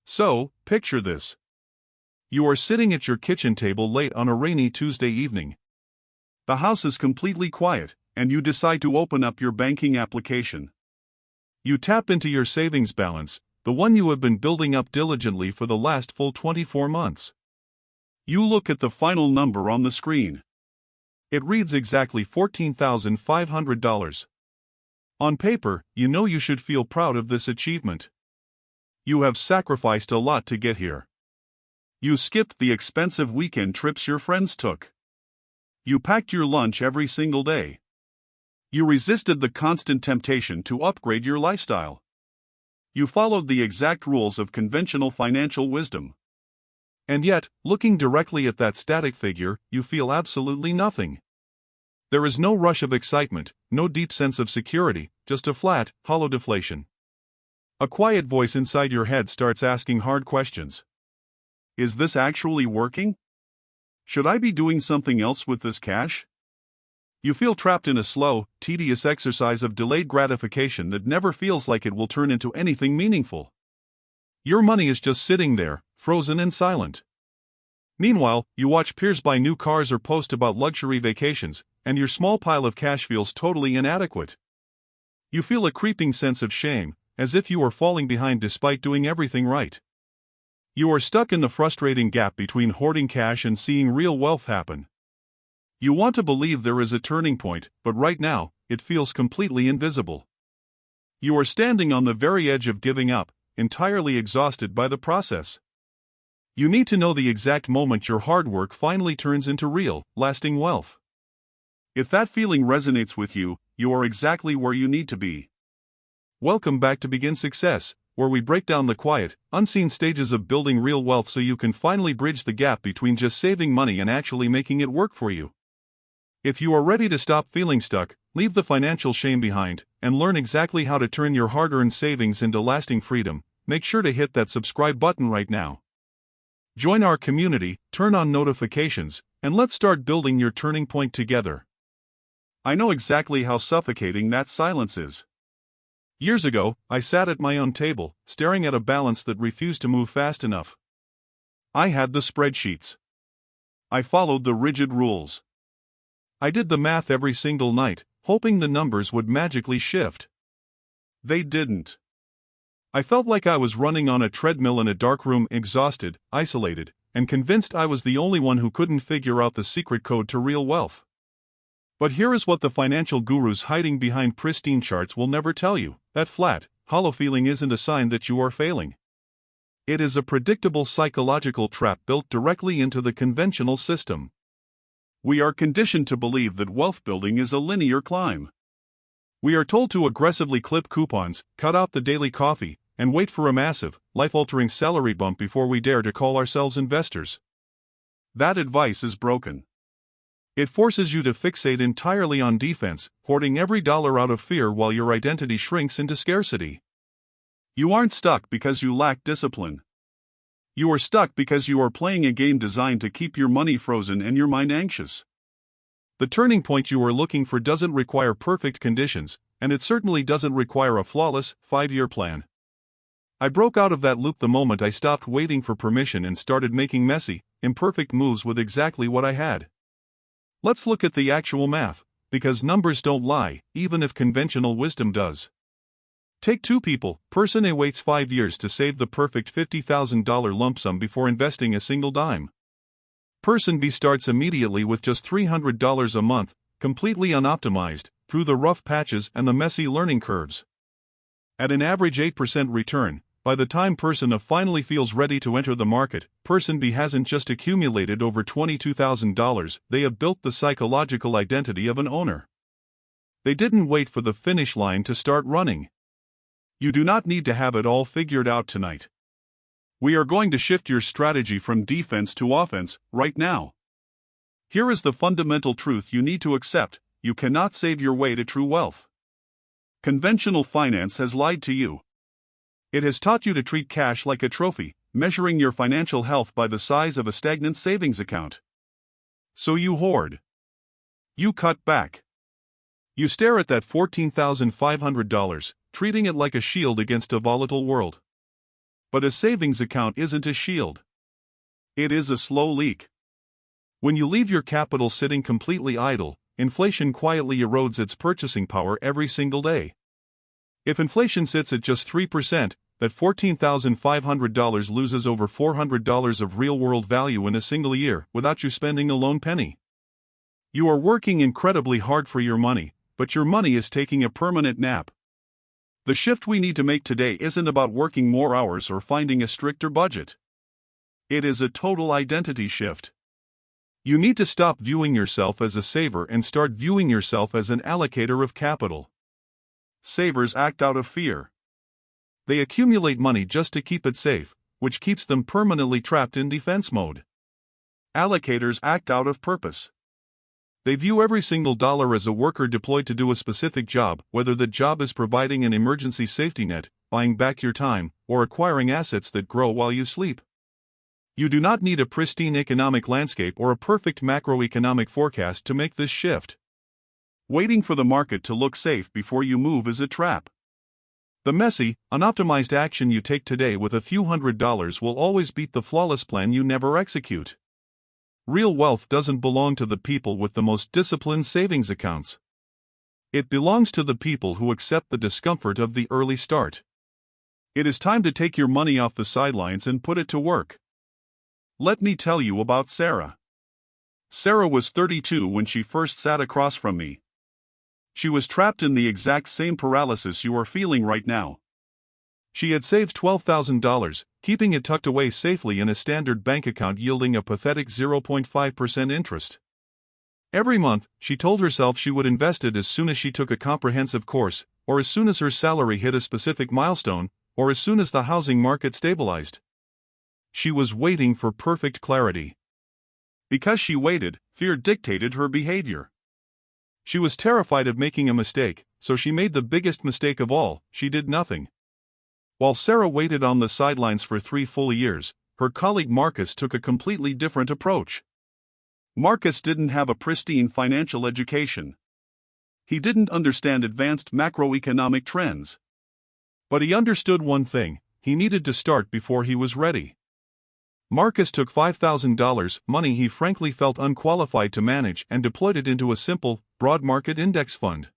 So, picture this. You are sitting at your kitchen table late on a rainy Tuesday evening. The house is completely quiet, and you decide to open up your banking application. You tap into your savings balance, the one you have been building up diligently for the last full 24 months. You look at the final number on the screen. It reads exactly $14,500. On paper, you know you should feel proud of this achievement. You have sacrificed a lot to get here. You skipped the expensive weekend trips your friends took. You packed your lunch every single day. You resisted the constant temptation to upgrade your lifestyle. You followed the exact rules of conventional financial wisdom. And yet, looking directly at that static figure, you feel absolutely nothing. There is no rush of excitement, no deep sense of security, just a flat, hollow deflation. A quiet voice inside your head starts asking hard questions. Is this actually working? Should I be doing something else with this cash? You feel trapped in a slow, tedious exercise of delayed gratification that never feels like it will turn into anything meaningful. Your money is just sitting there, frozen and silent. Meanwhile, you watch peers buy new cars or post about luxury vacations, and your small pile of cash feels totally inadequate. You feel a creeping sense of shame, as if you are falling behind despite doing everything right. You are stuck in the frustrating gap between hoarding cash and seeing real wealth happen. You want to believe there is a turning point, but right now, it feels completely invisible. You are standing on the very edge of giving up, entirely exhausted by the process. You need to know the exact moment your hard work finally turns into real, lasting wealth. If that feeling resonates with you, you are exactly where you need to be. Welcome back to Begin Success, where we break down the quiet, unseen stages of building real wealth so you can finally bridge the gap between just saving money and actually making it work for you. If you are ready to stop feeling stuck, leave the financial shame behind, and learn exactly how to turn your hard-earned savings into lasting freedom, make sure to hit that subscribe button right now. Join our community, turn on notifications, and let's start building your turning point together. I know exactly how suffocating that silence is. Years ago, I sat at my own table, staring at a balance that refused to move fast enough. I had the spreadsheets. I followed the rigid rules. I did the math every single night, hoping the numbers would magically shift. They didn't. I felt like I was running on a treadmill in a dark room, exhausted, isolated, and convinced I was the only one who couldn't figure out the secret code to real wealth. But here is what the financial gurus hiding behind pristine charts will never tell you: that flat, hollow feeling isn't a sign that you are failing. It is a predictable psychological trap built directly into the conventional system. We are conditioned to believe that wealth building is a linear climb. We are told to aggressively clip coupons, cut out the daily coffee, and wait for a massive, life-altering salary bump before we dare to call ourselves investors. That advice is broken. It forces you to fixate entirely on defense, hoarding every dollar out of fear while your identity shrinks into scarcity. You aren't stuck because you lack discipline. You are stuck because you are playing a game designed to keep your money frozen and your mind anxious. The turning point you are looking for doesn't require perfect conditions, and it certainly doesn't require a flawless, 5-year plan. I broke out of that loop the moment I stopped waiting for permission and started making messy, imperfect moves with exactly what I had. Let's look at the actual math, because numbers don't lie, even if conventional wisdom does. Take two people. Person A waits 5 years to save the perfect $50,000 lump sum before investing a single dime. Person B starts immediately with just $300 a month, completely unoptimized, through the rough patches and the messy learning curves. At an average 8% return, by the time person A finally feels ready to enter the market, person B hasn't just accumulated over $22,000, they have built the psychological identity of an owner. They didn't wait for the finish line to start running. You do not need to have it all figured out tonight. We are going to shift your strategy from defense to offense, right now. Here is the fundamental truth you need to accept: you cannot save your way to true wealth. Conventional finance has lied to you. It has taught you to treat cash like a trophy, measuring your financial health by the size of a stagnant savings account. So you hoard. You cut back. You stare at that $14,500, treating it like a shield against a volatile world. But a savings account isn't a shield. It is a slow leak. When you leave your capital sitting completely idle, inflation quietly erodes its purchasing power every single day. If inflation sits at just 3%, that $14,500 loses over $400 of real-world value in a single year without you spending a lone penny. You are working incredibly hard for your money, but your money is taking a permanent nap. The shift we need to make today isn't about working more hours or finding a stricter budget. It is a total identity shift. You need to stop viewing yourself as a saver and start viewing yourself as an allocator of capital. Savers act out of fear. They accumulate money just to keep it safe, which keeps them permanently trapped in defense mode. Allocators act out of purpose. They view every single dollar as a worker deployed to do a specific job, whether the job is providing an emergency safety net, buying back your time, or acquiring assets that grow while you sleep. You do not need a pristine economic landscape or a perfect macroeconomic forecast to make this shift. Waiting for the market to look safe before you move is a trap. The messy, unoptimized action you take today with a few $100s will always beat the flawless plan you never execute. Real wealth doesn't belong to the people with the most disciplined savings accounts. It belongs to the people who accept the discomfort of the early start. It is time to take your money off the sidelines and put it to work. Let me tell you about Sarah. Sarah was 32 when she first sat across from me. She was trapped in the exact same paralysis you are feeling right now. She had saved $12,000, keeping it tucked away safely in a standard bank account yielding a pathetic 0.5% interest. Every month, she told herself she would invest it as soon as she took a comprehensive course, or as soon as her salary hit a specific milestone, or as soon as the housing market stabilized. She was waiting for perfect clarity. Because she waited, fear dictated her behavior. She was terrified of making a mistake, so she made the biggest mistake of all: she did nothing. While Sarah waited on the sidelines for 3 full years, her colleague Marcus took a completely different approach. Marcus didn't have a pristine financial education. He didn't understand advanced macroeconomic trends. But he understood one thing: he needed to start before he was ready. Marcus took $5,000, money he frankly felt unqualified to manage, and deployed it into a simple, broad market index fund.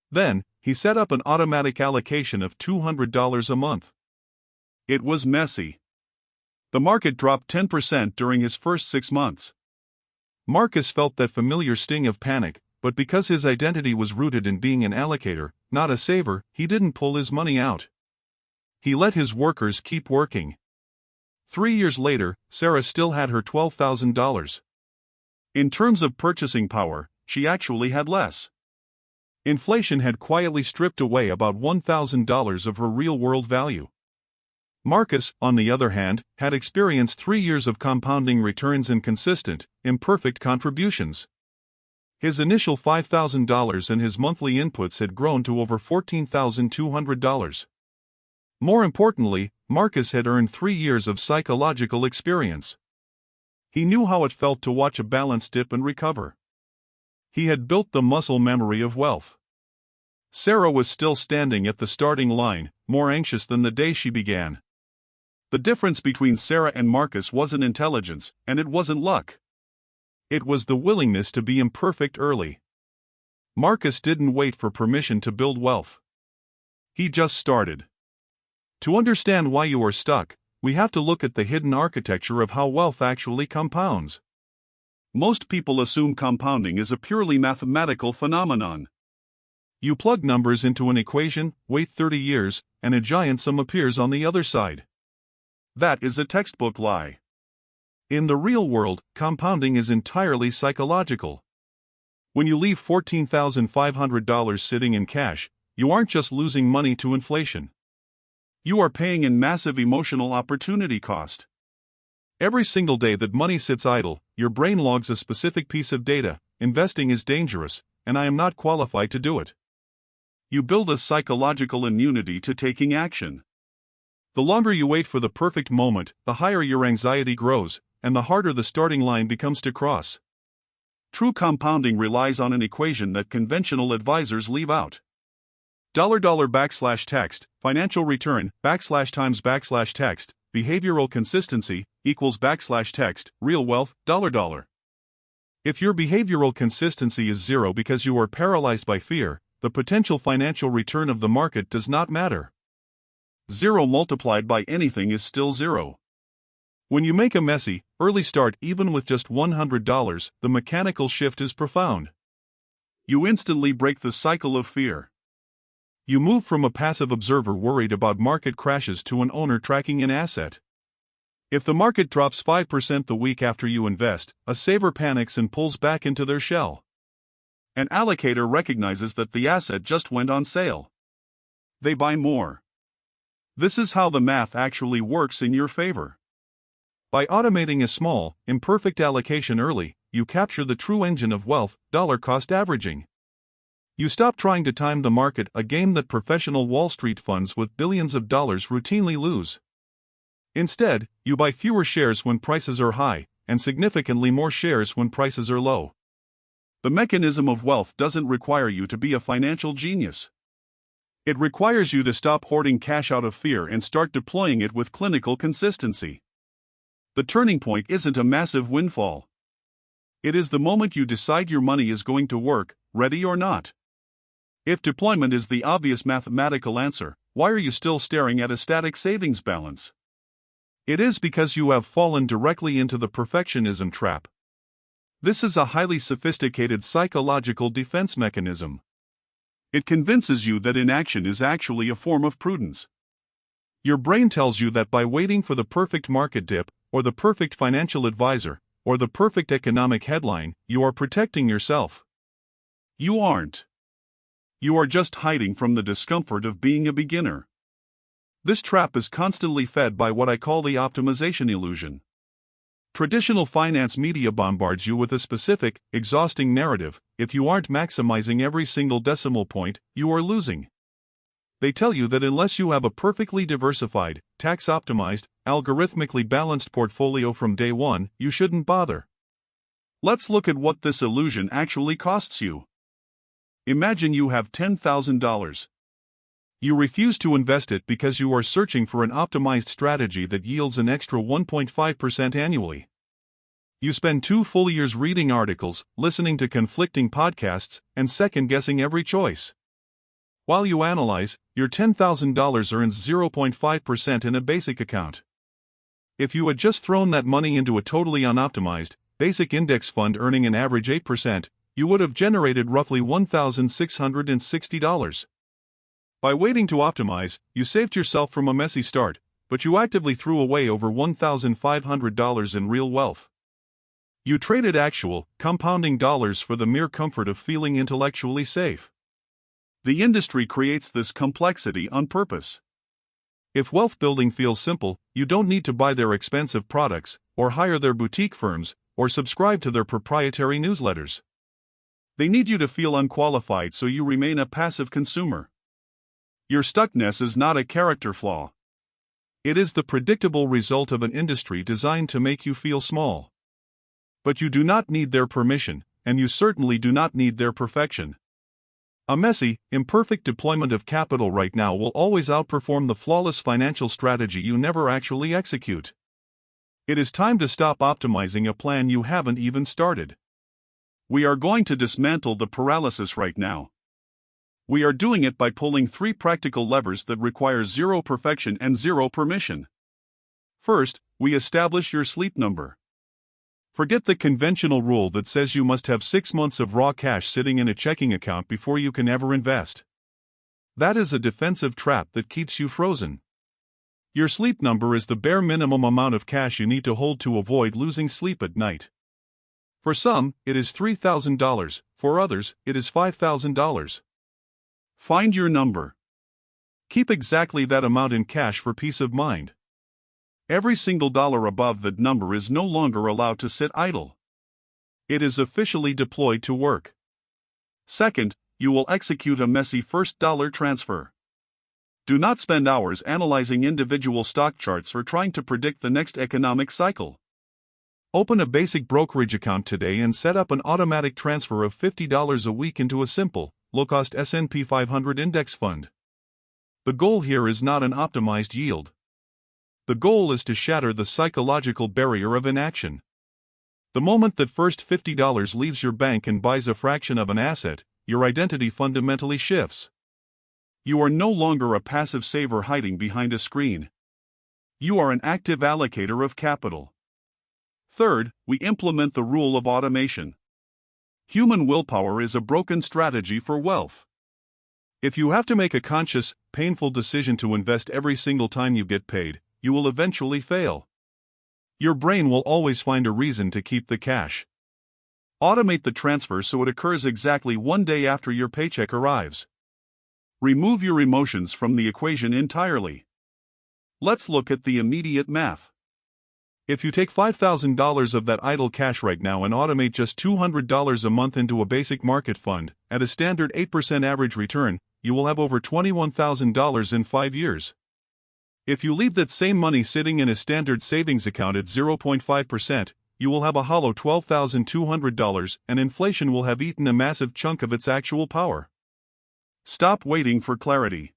Then, he set up an automatic allocation of $200 a month. It was messy. The market dropped 10% during his first 6 months. Marcus felt that familiar sting of panic, but because his identity was rooted in being an allocator, not a saver, he didn't pull his money out. He let his workers keep working. 3 years later, Sarah still had her $12,000. In terms of purchasing power, she actually had less. Inflation had quietly stripped away about $1,000 of her real-world value. Marcus, on the other hand, had experienced 3 years of compounding returns and consistent, imperfect contributions. His initial $5,000 and his monthly inputs had grown to over $14,200. More importantly, Marcus had earned 3 years of psychological experience. He knew how it felt to watch a balance dip and recover. He had built the muscle memory of wealth. Sarah was still standing at the starting line, more anxious than the day she began. The difference between Sarah and Marcus wasn't intelligence, and it wasn't luck. It was the willingness to be imperfect early. Marcus didn't wait for permission to build wealth. He just started. To understand why you are stuck, we have to look at the hidden architecture of how wealth actually compounds. Most people assume compounding is a purely mathematical phenomenon. You plug numbers into an equation, wait 30 years, and a giant sum appears on the other side. That is a textbook lie. In the real world, compounding is entirely psychological. When you leave $14,500 sitting in cash, you aren't just losing money to inflation. You are paying in massive emotional opportunity cost. Every single day that money sits idle, your brain logs a specific piece of data: investing is dangerous, and I am not qualified to do it. You build a psychological immunity to taking action. The longer you wait for the perfect moment, the higher your anxiety grows, and the harder the starting line becomes to cross. True compounding relies on an equation that conventional advisors leave out. $text, financial return, times text, behavioral consistency, equals text, real wealth, $. If your behavioral consistency is 0 because you are paralyzed by fear, the potential financial return of the market does not matter. 0 multiplied by anything is still 0. When you make a messy, early start even with just $100, the mechanical shift is profound. You instantly break the cycle of fear. You move from a passive observer worried about market crashes to an owner tracking an asset. If the market drops 5% the week after you invest, a saver panics and pulls back into their shell. An allocator recognizes that the asset just went on sale. They buy more. This is how the math actually works in your favor. By automating a small, imperfect allocation early, you capture the true engine of wealth, dollar cost averaging. You stop trying to time the market, a game that professional Wall Street funds with billions of dollars routinely lose. Instead, you buy fewer shares when prices are high, and significantly more shares when prices are low. The mechanism of wealth doesn't require you to be a financial genius. It requires you to stop hoarding cash out of fear and start deploying it with clinical consistency. The turning point isn't a massive windfall. It is the moment you decide your money is going to work, ready or not. If deployment is the obvious mathematical answer, why are you still staring at a static savings balance? It is because you have fallen directly into the perfectionism trap. This is a highly sophisticated psychological defense mechanism. It convinces you that inaction is actually a form of prudence. Your brain tells you that by waiting for the perfect market dip, or the perfect financial advisor, or the perfect economic headline, you are protecting yourself. You aren't. You are just hiding from the discomfort of being a beginner. This trap is constantly fed by what I call the optimization illusion. Traditional finance media bombards you with a specific, exhausting narrative. If you aren't maximizing every single decimal point, you are losing. They tell you that unless you have a perfectly diversified, tax-optimized, algorithmically balanced portfolio from day one, you shouldn't bother. Let's look at what this illusion actually costs you. Imagine you have $10,000. You refuse to invest it because you are searching for an optimized strategy that yields an extra 1.5% annually. You spend 2 full years reading articles, listening to conflicting podcasts, and second-guessing every choice. While you analyze, your $10,000 earns 0.5% in a basic account. If you had just thrown that money into a totally unoptimized, basic index fund earning an average 8%, you would have generated roughly $1,660. By waiting to optimize, you saved yourself from a messy start, but you actively threw away over $1,500 in real wealth. You traded actual, compounding dollars for the mere comfort of feeling intellectually safe. The industry creates this complexity on purpose. If wealth building feels simple, you don't need to buy their expensive products, or hire their boutique firms, or subscribe to their proprietary newsletters. They need you to feel unqualified so you remain a passive consumer. Your stuckness is not a character flaw. It is the predictable result of an industry designed to make you feel small. But you do not need their permission, and you certainly do not need their perfection. A messy, imperfect deployment of capital right now will always outperform the flawless financial strategy you never actually execute. It is time to stop optimizing a plan you haven't even started. We are going to dismantle the paralysis right now. We are doing it by pulling 3 practical levers that require 0 perfection and 0 permission. First, we establish your sleep number. Forget the conventional rule that says you must have 6 months of raw cash sitting in a checking account before you can ever invest. That is a defensive trap that keeps you frozen. Your sleep number is the bare minimum amount of cash you need to hold to avoid losing sleep at night. For some, it is $3,000, for others, it is $5,000. Find your number. Keep exactly that amount in cash for peace of mind. Every single dollar above that number is no longer allowed to sit idle. It is officially deployed to work. Second, you will execute a messy first dollar transfer. Do not spend hours analyzing individual stock charts or trying to predict the next economic cycle. Open a basic brokerage account today and set up an automatic transfer of $50 a week into a simple, low-cost S&P 500 index fund. The goal here is not an optimized yield. The goal is to shatter the psychological barrier of inaction. The moment that first $50 leaves your bank and buys a fraction of an asset, your identity fundamentally shifts. You are no longer a passive saver hiding behind a screen. You are an active allocator of capital. Third, we implement the rule of automation. Human willpower is a broken strategy for wealth. If you have to make a conscious, painful decision to invest every single time you get paid, you will eventually fail. Your brain will always find a reason to keep the cash. Automate the transfer so it occurs exactly one day after your paycheck arrives. Remove your emotions from the equation entirely. Let's look at the immediate math. If you take $5,000 of that idle cash right now and automate just $200 a month into a basic market fund, at a standard 8% average return, you will have over $21,000 in 5 years. If you leave that same money sitting in a standard savings account at 0.5%, you will have a hollow $12,200 and inflation will have eaten a massive chunk of its actual power. Stop waiting for clarity.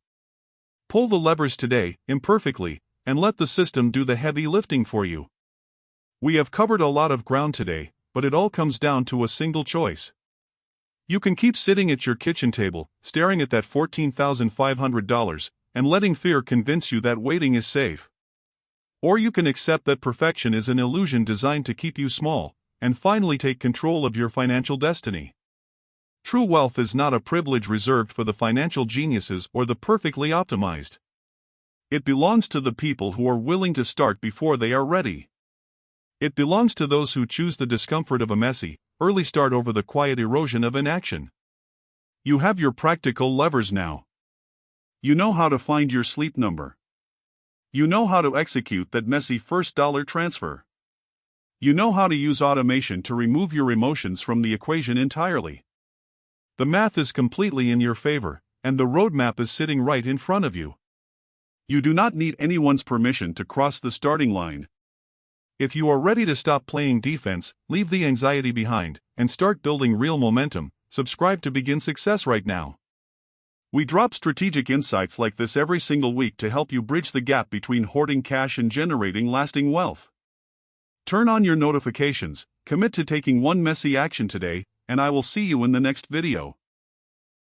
Pull the levers today, imperfectly, and let the system do the heavy lifting for you. We have covered a lot of ground today, but it all comes down to a single choice. You can keep sitting at your kitchen table, staring at that $14,500, and letting fear convince you that waiting is safe. Or you can accept that perfection is an illusion designed to keep you small, and finally take control of your financial destiny. True wealth is not a privilege reserved for the financial geniuses or the perfectly optimized. It belongs to the people who are willing to start before they are ready. It belongs to those who choose the discomfort of a messy, early start over the quiet erosion of inaction. You have your practical levers now. You know how to find your sleep number. You know how to execute that messy first dollar transfer. You know how to use automation to remove your emotions from the equation entirely. The math is completely in your favor, and the roadmap is sitting right in front of you. You do not need anyone's permission to cross the starting line. If you are ready to stop playing defense, leave the anxiety behind, and start building real momentum, subscribe to begin success right now. We drop strategic insights like this every single week to help you bridge the gap between hoarding cash and generating lasting wealth. Turn on your notifications, commit to taking one messy action today, and I will see you in the next video.